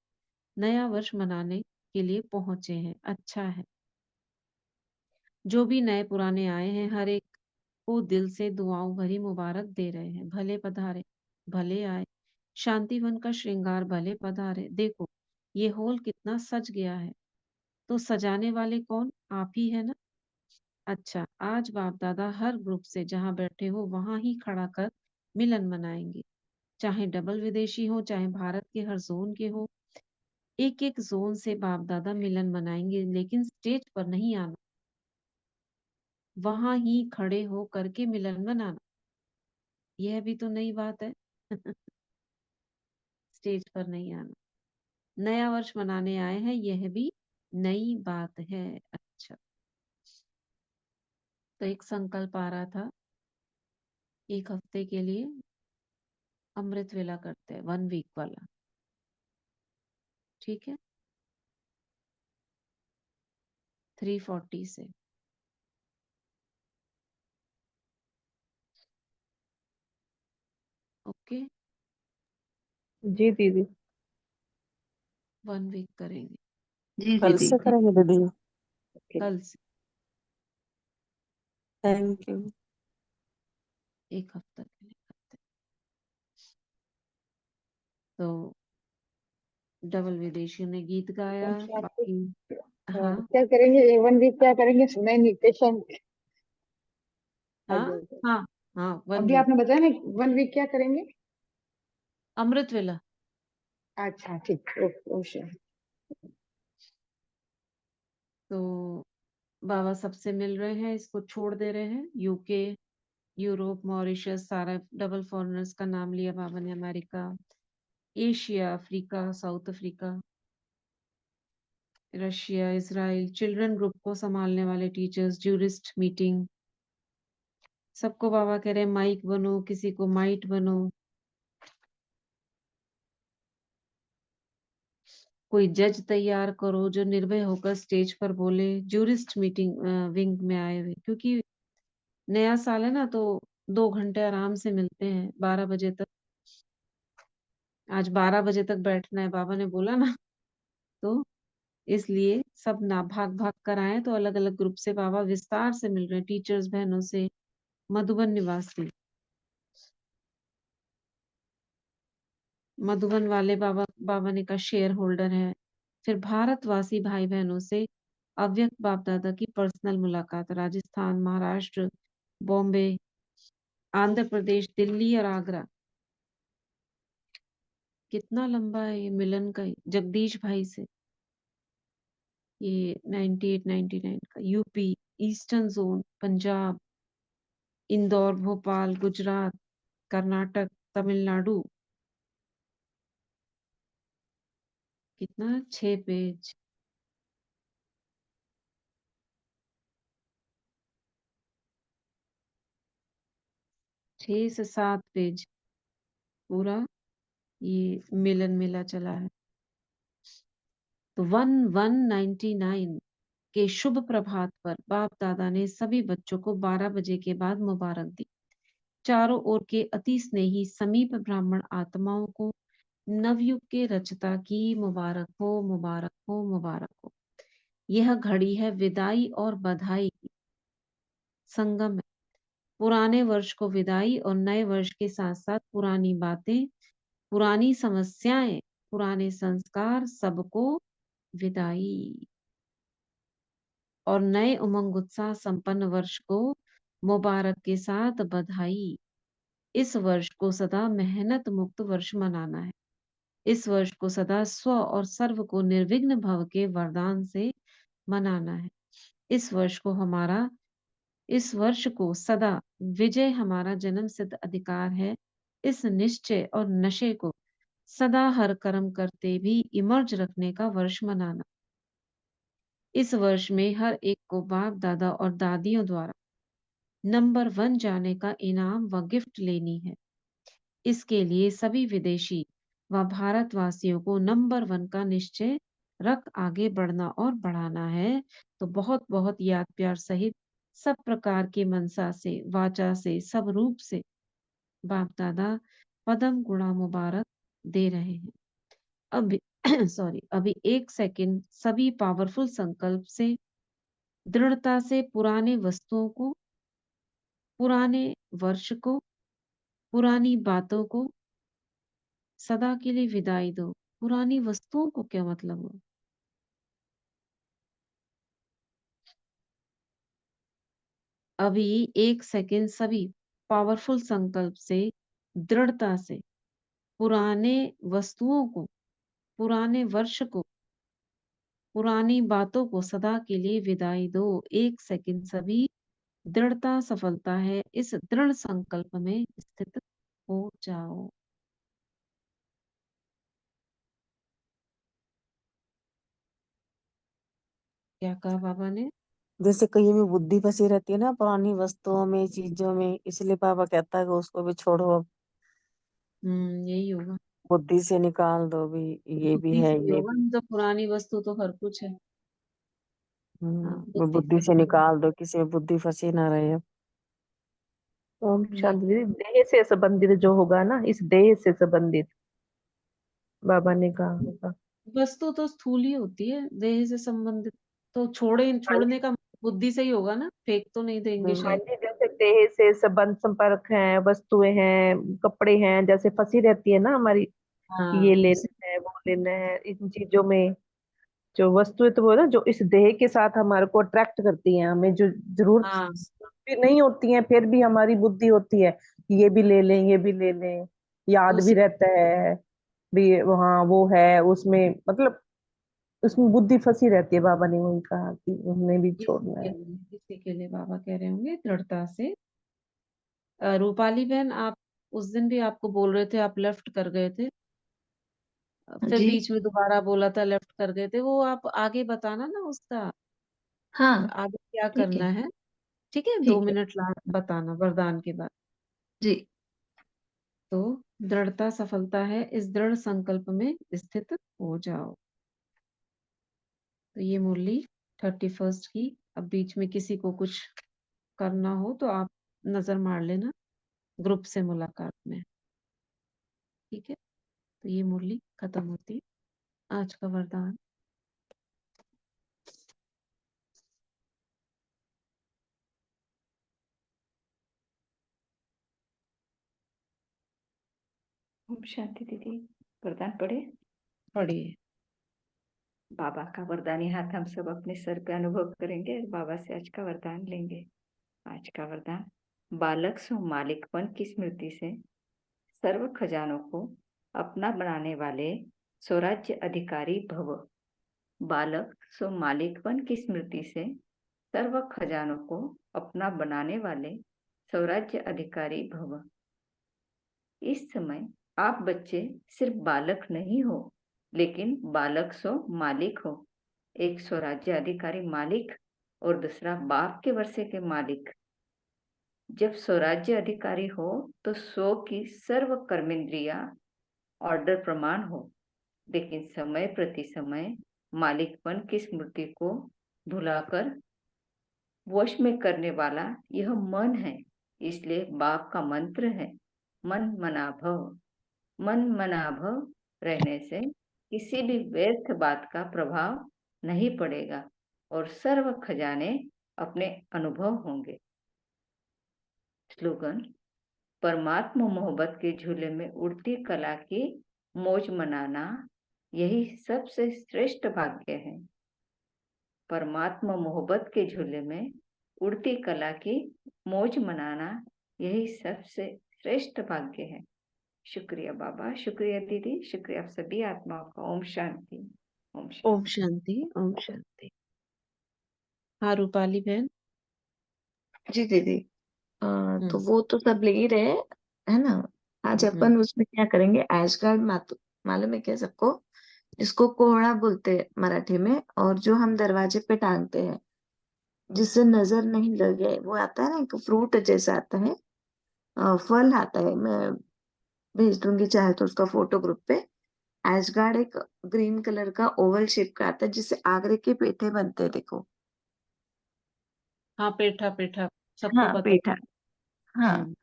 नया वर्ष मनाने के लिए पहुंचे हैं। अच्छा है, जो भी नए पुराने आए हैं, हर एक को दिल से दुआओं भरी मुबारक दे रहे हैं। भले पधारे, भले आए, शांतिवन का श्रृंगार भले पधारे। देखो ये हॉल कितना सज गया है, तो सजाने वाले कौन? आप ही है ना? अच्छा, आज बाप दादा हर ग्रुप से जहाँ बैठे हो वहां ही खड़ा कर मिलन मनाएंगे। चाहे डबल विदेशी हो, चाहे भारत के हर जोन के हो, एक एक जोन से बाप दादा मिलन मनाएंगे, लेकिन स्टेज पर नहीं आना, वहां ही खड़े हो करके मिलन मनाना। यह भी तो नई बात है। स्टेज पर नहीं आना, नया वर्ष मनाने आए हैं, यह भी नई बात है। अच्छा, तो एक संकल्प आ रहा था, एक हफ्ते के लिए अमृत वेला करते हैं, 1 वीक वाला, ठीक है? 3:40 से। ओके, जी दीदी। 1 वीक करेंगे, जी कल दीदी। से करेंगे दीदी। कल से थैंक यू। एक हफ्ता के लिए करते हैं। तो डबल विदेशियों ने गीत गाया, बाकी हाँ क्या करेंगे, ये 1 वीक क्या करेंगे, सुना ही नहीं, पेशेंट। हाँ हाँ हाँ, वन अभी वीक आपने बताया ना 1 वीक क्या करेंगे। अमृत वेला। अच्छा ठीक, ओके ओके। तो बाबा सबसे मिल रहे हैं, इसको छोड़ दे रहे हैं। यूके, यूरोप, मॉरिशस, सारा डबल फॉरेनर्स का नाम लिया बाबा ने। America, Asia, Africa, south Africa, Russia, Israel, children group को संभालने वाले टीचर्स, जूरिस्ट मीटिंग, सबको बाबा कह रहे हैं माइक बनो, किसी को माइट बनो, कोई जज तैयार करो जो निर्भय होकर स्टेज पर बोले। जूरिस्ट मीटिंग विंग में आए हुए, क्योंकि नया साल है ना, तो 2 घंटे आराम से मिलते हैं 12 बजे तक। आज 12 बजे तक बैठना है बाबा ने बोला ना, तो इसलिए सब ना भाग भाग कर आए। तो अलग अलग ग्रुप से बाबा विस्तार से मिल रहे हैं, टीचर्स बहनों से, मधुबन निवासी, मधुबन वाले बाबा बाबा ने का शेयर होल्डर है। फिर भारतवासी भाई बहनों से अव्यक्त बाप दादा की पर्सनल मुलाकात, राजस्थान, महाराष्ट्र, बॉम्बे, आंध्र प्रदेश, दिल्ली और आगरा। कितना लंबा है ये मिलन का, जगदीश भाई से। ये 98 99 का। UP, eastern zone, Punjab, Indore, Bhopal, Gujarat, Karnataka, Tamil Nadu. कितना, 6 पेज। 6 से 7 पेज पूरा ये मिलन मेला चला है। तो 1199 के शुभ प्रभात पर बाप दादा ने सभी बच्चों को 12 बजे के बाद मुबारक दी। चारों ओर के अति स्नेही समीप ब्राह्मण आत्माओं को नवयुग के रचता की मुबारक हो, मुबारक हो, मुबारक हो। यह घड़ी है विदाई और बधाई की, संगम है। पुराने वर्ष को विदाई और नए वर्ष के साथ साथ पुरानी बातें, पुरानी समस्याएं, पुराने संस्कार, सबको विदाई। और नए उमंग उत्साह संपन्न वर्ष को मुबारक के साथ बधाई। इस वर्ष को सदा मेहनत मुक्त वर्ष मनाना है। इस वर्ष को सदा स्व और सर्व को निर्विघ्न भव के वरदान से मनाना है। इस वर्ष को सदा विजय हमारा जन्म सिद्ध अधिकार है। इस निश्चय और नशे को सदा हर कर्म करते भी इमर्ज रखने का वर्ष मनाना। इस वर्ष में हर एक को बाप दादा और दादियों द्वारा नंबर 1 जाने का इनाम व गिफ्ट लेनी है। इसके लिए सभी विदेशी व भारतवासियों को नंबर 1 का निश्चय रख आगे बढ़ना और बढ़ाना है। तो बहुत बहुत याद प्यार सहित सब प्रकार की मनसा से, वाचा से, सब रूप से बाप दादा पदम गुणा मुबारक दे रहे हैं। अभी सॉरी, अभी 1 सेकंड सभी पावरफुल संकल्प से, दृढ़ता से पुराने वस्तुओं को, पुराने वर्ष को, पुरानी बातों को सदा के लिए विदाई दो। पुरानी वस्तुओं को क्या मतलब हुआ? अभी 1 सेकंड सभी पावरफुल संकल्प से, दृढ़ता से पुराने वस्तुओं को, पुराने वर्ष को, पुरानी बातों को सदा के लिए विदाई दो। 1 सेकंड सभी, दृढ़ता सफलता है, इस दृढ़ संकल्प में स्थित हो जाओ। क्या कहा बाबा ने? जैसे कहीं में बुद्धि फंसी रहती है ना पुरानी वस्तुओं में, चीजों में, इसलिए पापा कहता है कि उसको भी छोड़ो, अब यही होगा। बुद्धि से निकाल दो भी। ये भी बुद्धि है, से ही ये होगा, भी। नहीं तो पुरानी वस्तु तो हर कुछ है। हाँ, वो बुद्धि बुद्धि से से निकाल। निकाल दो, किसी में बुद्धि फंसी ना रहे अब। ओम ये शांति दीदी, देह से संबंधित जो होगा ना, इस देह से संबंधित बाबा ने कहा होगा। वस्तु तो स्थूल ही होती है, देह से संबंधित। तो हाँ जी। छोड़ने का बुद्धि से ही होगा ना, फेंक तो नहीं देंगे हाँ शायद। जी, जैसे देह से संबंध संपर्क है, वस्तुएं हैं, कपड़े हैं, जैसे फंसी रहती है ना हमारी, ये हाँ, लेना है, वो लेना है, इन चीजों में। जो वस्तु है तो वो ना जो इस देह के साथ हमारे को अट्रैक्ट करती हैं, हमें जो जरूरत हाँ भी नहीं होती है, फिर भी हमारी बुद्धि होती है कि ये भी ले लें, ये भी ले लें, याद भी उसी रहता है भी, हाँ वो है उसमें, मतलब उसमें बुद्धि फंसी रहती है। बाबा ने वही कहा कि उन्हें भी छोड़ना है। इसी के लिए बाबा कह रहे होंगे दृढ़ता से। रूपाली बहन, आप उस दिन भी आपको बोल रहे थे, आप लेफ्ट कर गए थे, फिर जी बीच में दोबारा बोला था लेफ्ट कर गए थे, वो आप आगे बताना ना उसका, हाँ आगे क्या ठीक है करना है। ठीक है, 2 ठीक है मिनट ला बताना वरदान के बाद। जी। तो दृढ़ता सफलता है, इस दृढ़ संकल्प में स्थित हो जाओ। तो ये मुरली 31 की। अब बीच में किसी को कुछ करना हो तो आप नजर मार लेना ग्रुप से मुलाकात में। ठीक है, तो ये मुरली खत्म होती है। आज का वरदान। ओम शांति दीदी। वरदान पढ़े। पढ़िए। बाबा का वरदानी हाथ हम सब अपने सर पे अनुभव करेंगे, बाबा से आज का वरदान लेंगे। आज का वरदान, बालक सो मालिकपन की स्मृति से सर्व खजानों को अपना बनाने वाले स्वराज्य अधिकारी भव। बालक सो मालिकपन की स्मृति से सर्व खजानों को अपना बनाने वाले स्वराज्य अधिकारी भव। इस समय आप बच्चे सिर्फ बालक नहीं हो, लेकिन बालक सो मालिक हो। एक स्वराज्य अधिकारी मालिक और दूसरा बाप के वर्षे के मालिक। जब स्वराज्य अधिकारी हो तो सो की सर्व कर्मेंद्रिया ऑर्डर प्रमाण हो, लेकिन समय प्रति समय मालिकपन की स्मृति को भुलाकर वश में करने वाला यह मन है। इसलिए बाप का मंत्र है, मन मना भव। मन मना भव रहने से किसी भी व्यर्थ बात का प्रभाव नहीं पड़ेगा और सर्व खजाने अपने अनुभव होंगे। स्लोगन, परमात्मा मोहब्बत के झूले में उड़ती कला की मौज मनाना यही सबसे श्रेष्ठ भाग्य है। परमात्मा मोहब्बत के झूले में उड़ती कला की मौज मनाना यही सबसे श्रेष्ठ भाग्य है। शुक्रिया बाबा, शुक्रिया दीदी, शुक्रिया आप सभी आत्माओं का। ओम शांति। ओम शांति। ओम शांति, ओम शांति। हाँ रूपाली बहन। जी दीदी। तो हम्म वो तो सब ले ही रहे है ना। आज हम्म अपन उसमें क्या करेंगे, एश गार्ड मालूम है क्या सबको? जिसको कोहड़ा बोलते हैं मराठी में, और जो हम दरवाजे पे टांगते हैं जिससे नजर नहीं लगे, वो आता है ना, एक फ्रूट जैसा आता है, फल आता है। मैं भेज दूंगी चाहे तो उसका फोटो ग्रुप पे। एशगार्ड एक ग्रीन कलर का ओवल शेप का आता है जिससे आगरे के पेठे बनते हैं, देखो। हाँ, पेठा पेठा सबको हाँ पता। पेठा। हाँ, हम्म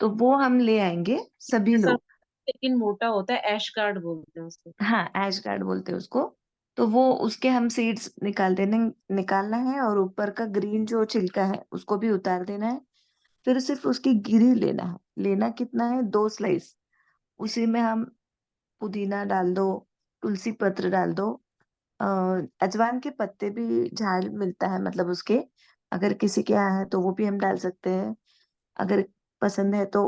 तो वो हम ले आएंगे सभी सब, लोग। लेकिन मोटा होता है, ऐश कार्ड बोलते हैं उसको। हाँ एशगार्ड बोलते हैं उसको। तो वो उसके हम सीड्स निकालना है, और ऊपर का ग्रीन जो छिलका है उसको भी उतार देना है। फिर सिर्फ उसकी गिरी लेना है। लेना कितना है, 2 स्लाइस। उसी में हम पुदीना डाल दो, तुलसी पत्र डाल दो, अ, अजवाइन के पत्ते भी झाड़ मिलता है, मतलब उसके, अगर किसी के यहाँ है तो वो भी हम डाल सकते हैं, अगर पसंद है तो।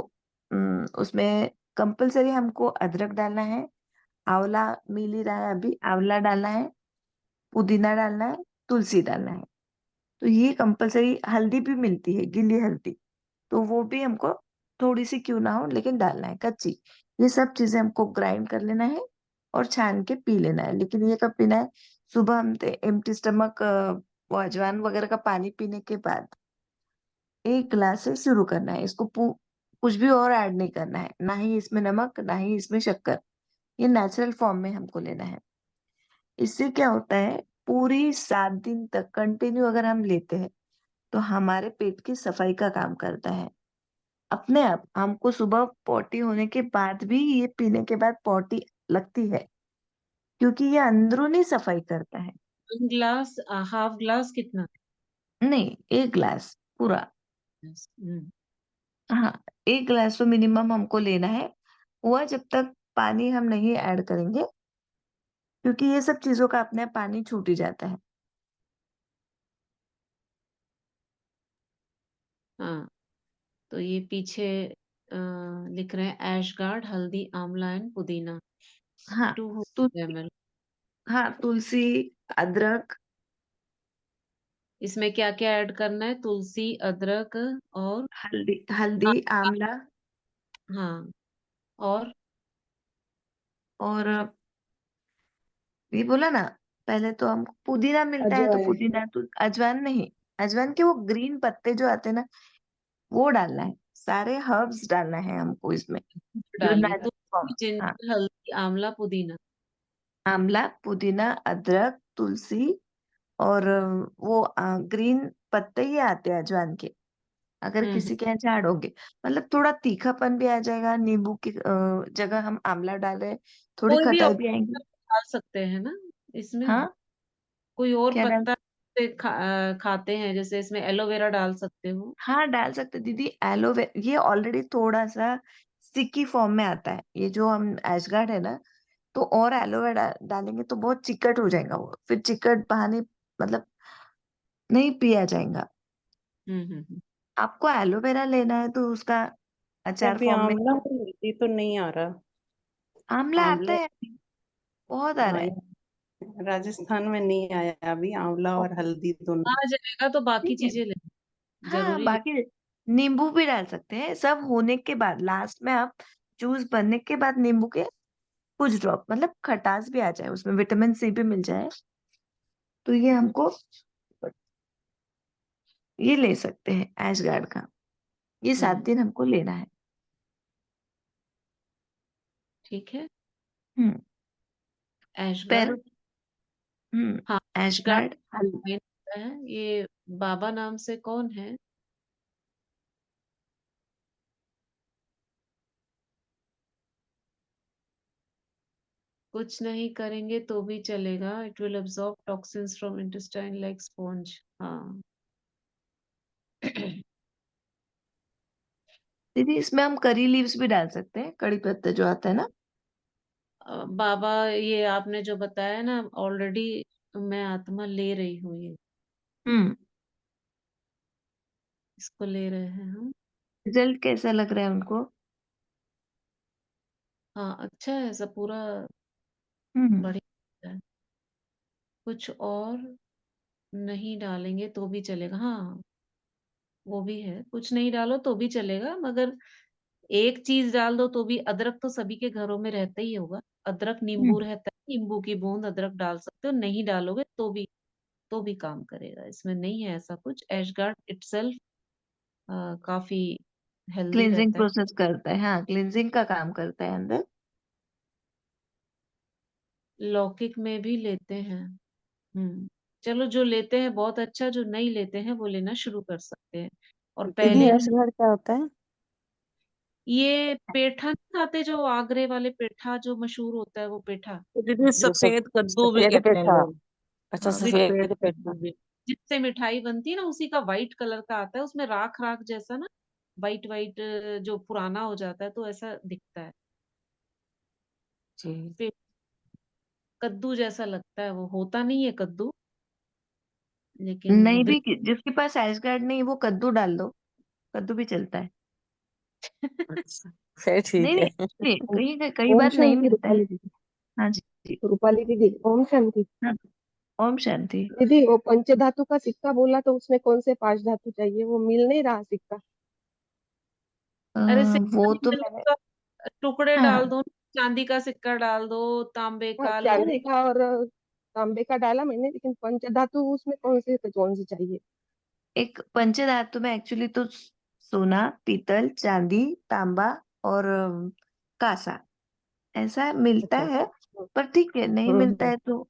उसमें कंपलसरी हमको अदरक डालना है, आंवला मिल ही रहा है अभी, आंवला डालना है, पुदीना डालना है, तुलसी डालना है। तो ये कंपलसरी, हल्दी भी मिलती है, गीली हल्दी, तो वो भी हमको थोड़ी सी क्यों ना हो लेकिन डालना है, कच्ची। ये सब चीजें हमको ग्राइंड कर लेना है और छान के पी लेना है। लेकिन ये कब पीना है, सुबह हम एम्प्टी स्टमक वो अजवाइन वगैरह का पानी पीने के बाद 1 गिलास से शुरू करना है। इसको कुछ भी और ऐड नहीं करना है, ना ही इसमें नमक, ना ही इसमें शक्कर। ये नेचुरल फॉर्म में हमको लेना है। इससे क्या होता है, पूरी 7 दिन तक कंटिन्यू अगर हम लेते हैं तो हमारे पेट की सफाई का काम करता है अपने आप। हमको सुबह पॉटी होने के बाद भी ये पीने के बाद पॉटी लगती है, क्योंकि ये अंदरूनी सफाई करता है। ग्लास, हाफ ग्लास कितना? नहीं, 1 गिलास पूरा। हम्म हाँ, 1 गिलास तो मिनिमम हमको लेना है। हुआ जब तक पानी हम नहीं ऐड करेंगे क्योंकि ये सब चीजों का अपने आप पानी छूट ही जाता है। हाँ, तो ये पीछे लिख रहे हैं ऐश गार्ड, हल्दी, आंवला एंड पुदीना हाँ 200 ml। हाँ, तुलसी, अदरक, इसमें क्या क्या ऐड करना है? तुलसी, अदरक और हल्दी, आंवला हाँ, और और ये बोला ना, पहले तो हमको पुदीना मिलता है तो अजवाइन। पुदीना, तो अजवाइन नहीं, अजवाइन के वो ग्रीन पत्ते जो आते हैं ना, वो डालना है। सारे हर्ब्स डालना है हमको इसमें, जो डालने नेचुरल फॉर्म। तुलसी, हाँ, जिंजर, हल्दी, आंवला, पुदीना। आंवला, पुदीना, अदरक, तुलसी और वो ग्रीन पत्ते ही आते हैं अजवाइन के। अगर हम्म, किसी के यहाँ झाड़ होंगे, मतलब थोड़ा तीखापन भी आ जाएगा, नींबू की जगह हम आंवला डाले, थोड़ी कोई भी खटाई और भी आएंगी। डाल सकते हैं ना इसमें? हाँ, कोई और क्या डाल पत्ता से खाते हैं, जैसे इसमें एलोवेरा डाल सकते हो। हाँ, डाल सकते दीदी। एलोवेरा ये ऑलरेडी थोड़ा सा स्टिकी फॉर्म में आता है, ये जो हम एशगार्ड है ना, तो और एलोवेरा डालेंगे तो बहुत चिकट हो जाएगा वो, फिर चिकट पानी मतलब नहीं पिया जाएगा। हम्म। आपको एलोवेरा लेना है तो उसका अचार अभी फॉर्म में, आंवला और हल्दी तो नहीं आ रहा। आंवला आता आंवले, है, बहुत आ हाँ, रहा है। राजस्थान में नहीं आया अभी आंवला और और हल्दी आ दोनों। जाएगा तो बाकी ठीक है, चीजें ले, हाँ, जरूरी नहीं। बाकी नींबू भी डाल सकते हैं। सब होने के बाद लास्ट में आप जूस बनने के बाद नींबू के कुछ ड्रॉप, मतलब खटास भी आ जाए उसमें, विटामिन सी भी मिल जाए, तो ये हमको ये ले सकते हैं ऐशगार्ड का। ये 7 दिन हमको लेना है। ठीक है। हम्म पैरों ऐशगार्ड, हम्म हाँ, ऐशगार्ड ऐशगार्ड है। ये बाबा नाम से कौन है? कुछ नहीं करेंगे तो भी चलेगा। It will absorb toxins from intestine like sponge. हाँ। दीदी, इसमें हम करी लीव्स भी डाल सकते हैं, कड़ी पत्ते जो आता है ना। बाबा, ये आपने जो बताया ना, ऑलरेडी मैं आत्मा ले रही हूँ ये, हम्म इसको ले रहे हैं हम। रिजल्ट कैसा लग रहा है उनको? हाँ, अच्छा है सब पूरा, हम्म बढ़िया है। कुछ और नहीं डालेंगे तो भी चलेगा। हाँ, वो भी है, कुछ नहीं डालो तो भी चलेगा, मगर एक चीज डाल दो तो भी। अदरक तो सभी के घरों में रहता ही होगा, अदरक, नींबू हम्म रहता है, नींबू की बूंद अदरक डाल सकते हो। नहीं डालोगे तो भी काम करेगा, इसमें नहीं है ऐसा कुछ। एशगार्ड इटसेल्फ काफी हेल्दी क्लींजिंग रहता है। प्रोसेस करता है, हाँ, क्लींजिंग का काम करता है अंदर। लौकिक में भी लेते हैं। चलो, जो लेते हैं बहुत अच्छा, जो नहीं लेते हैं वो लेना शुरू कर सकते हैं। और दीदी पहले भी ऐशगढ़ क्या होता है? ये पेठा नहीं खाते, जो आगरे वाले पेठा जो मशहूर होता है, वो पेठा। तो दीदी जो सब सफेद कद्दू भी सफेद कहते हैं पेठा। लोग। अच्छा, हाँ, सफेद सफेद पेठा। कद्दू भी। जिससे मिठाई बनती है ना, उसी का वाइट कलर का आता है, उसमें राख राख जैसा ना, वाइट वाइट, जो पुराना हो जाता है तो ऐसा दिखता है। जी। पे- कद्दू जैसा लगता है, वो होता नहीं है कद्दू, लेकिन नहीं भी, जिसके पास ऐशगार्ड नहीं वो कद्दू डाल दो, कद्दू भी चलता है। अच्छा, फिर नहीं ठीक नहीं, है। नहीं, कहीं कई ओम बार नहीं शांति मिलता है। रूपाली दीदी। हाँ जी। रूपाली दीदी, ओम शांति। हाँ, ओम शांति। दीदी, वो पंचधातु का सिक्का बोला तो उसमें कौन से 5 धातु चाहिए? वो मिल नहीं रहा सिक्का। अ, अरे, सिक्का वो नहीं तो मिल मैंने, रहा तो टुकड़े डाल हाँ, दो। चांदी का सिक्का डाल दो, तांबे हाँ, का, चांदी लोहे का और तांबे का डाला मैंने, लेकिन पंचधातु उसमें कौन से चाहिए? एक पंचधातु में एक्चुअली तो सोना, पीतल, चांदी, तांबा और कांसा, ऐसा मिलता अच्छा। है। पर ठीक है, नहीं मिलता हम्म। है तो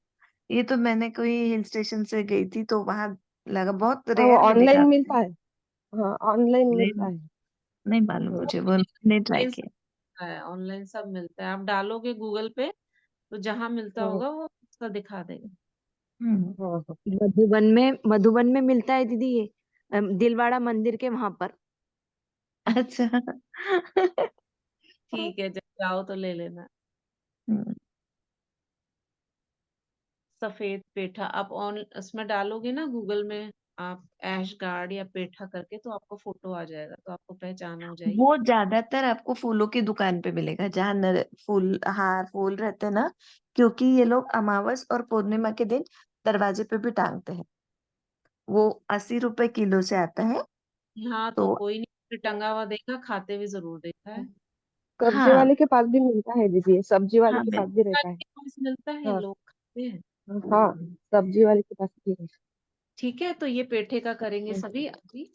ये तो मैंने कोई हिल स्टेशन से गई थी तो वहां लगा, बहुत हाँ, वो रेयर में ऑनलाइन देखा। मिलता है। हाँ, ऑनलाइन मिलता नहीं, है। नहीं मालूम मुझे, वो नहीं ट्राई ऑनलाइन सब किया। मिलता है, ऑनलाइन सब मिलता है। आप डालोगे गूगल पे तो जहां मिलता हाँ, होगा वो उसका दिखा देगा। हम्म हाँ, हाँ। मधुबन में मिलता है दीदी ये, दिलवाड़ा मंदिर के वहां पर। अच्छा। ठीक है, जब जाओ तो ले लेना। हम्म, सफेद पेठा आप ऑन उसमें डालोगे ना गूगल में, आप ऐश गार्ड या पेठा करके, तो आपको फोटो आ जाएगा, तो आपको पहचान हो जाएगी। वो ज्यादातर आपको फूलों की दुकान पे मिलेगा, जहाँ फूल हार फूल रहते हैं ना, क्योंकि ये लोग अमावस और पूर्णिमा के दिन दरवाजे पे भी टांगते हैं। वो 80 रुपए किलो से आता है। हाँ तो तो कोई नहीं, टंगा हुआ देखा, खाते हुए जरूर देखा है। सब्जी हाँ वाले के पास भी मिलता है दीदी, सब्जी वाले हाँ के मैं पास भी रहता है। के पास मिलता है, हाँ लोग खाते हैं। हाँ, सब्जी वाले के पास भी रहता ठीक है, तो ये पेठे का करेंगे है। सभी अभी।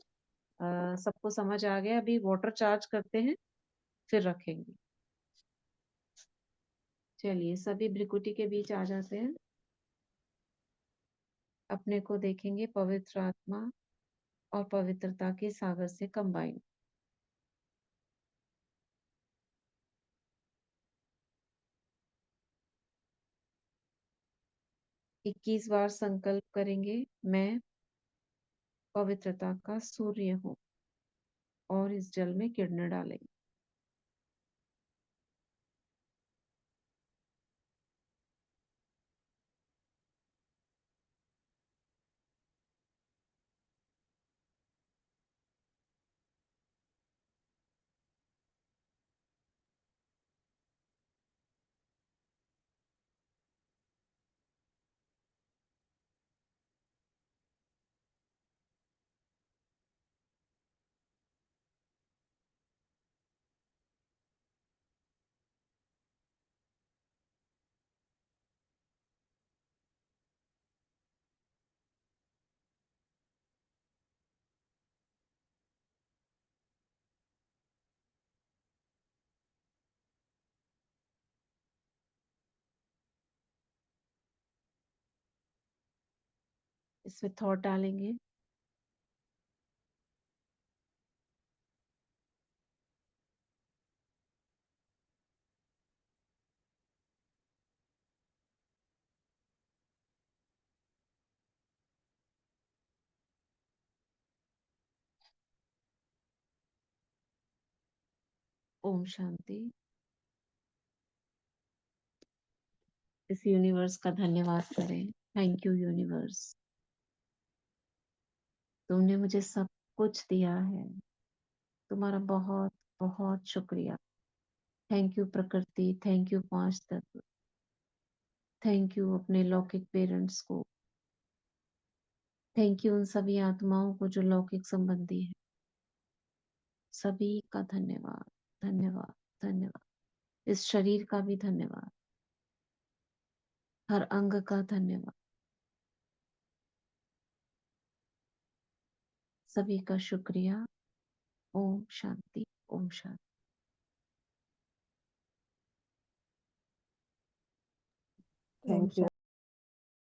सबको समझ आ गया। अभी वाटर चार्ज करते हैं, फिर रखेंगे। चलिए सभी भ्रिकुटी के बीच आ जाते हैं, अपने को देखेंगे पवित्र आत्मा और पवित्रता के सागर से कंबाइन। इक्कीस बार संकल्प करेंगे, मैं पवित्रता का सूर्य हूँ, और इस जल में किरणें डालेंगे। इसमें थॉट डालेंगे, ओम शांति। इस यूनिवर्स का धन्यवाद करें। थैंक यू यूनिवर्स, तुमने मुझे सब कुछ दिया है, तुम्हारा बहुत बहुत शुक्रिया। थैंक यू प्रकृति, थैंक यू पांच तत्व, थैंक यू अपने लौकिक पेरेंट्स को, थैंक यू उन सभी आत्माओं को जो लौकिक संबंधी है। सभी का धन्यवाद, धन्यवाद, धन्यवाद। इस शरीर का भी धन्यवाद, हर अंग का धन्यवाद। सभी का शुक्रिया। ओम शांति, ओम शांति। Thank you.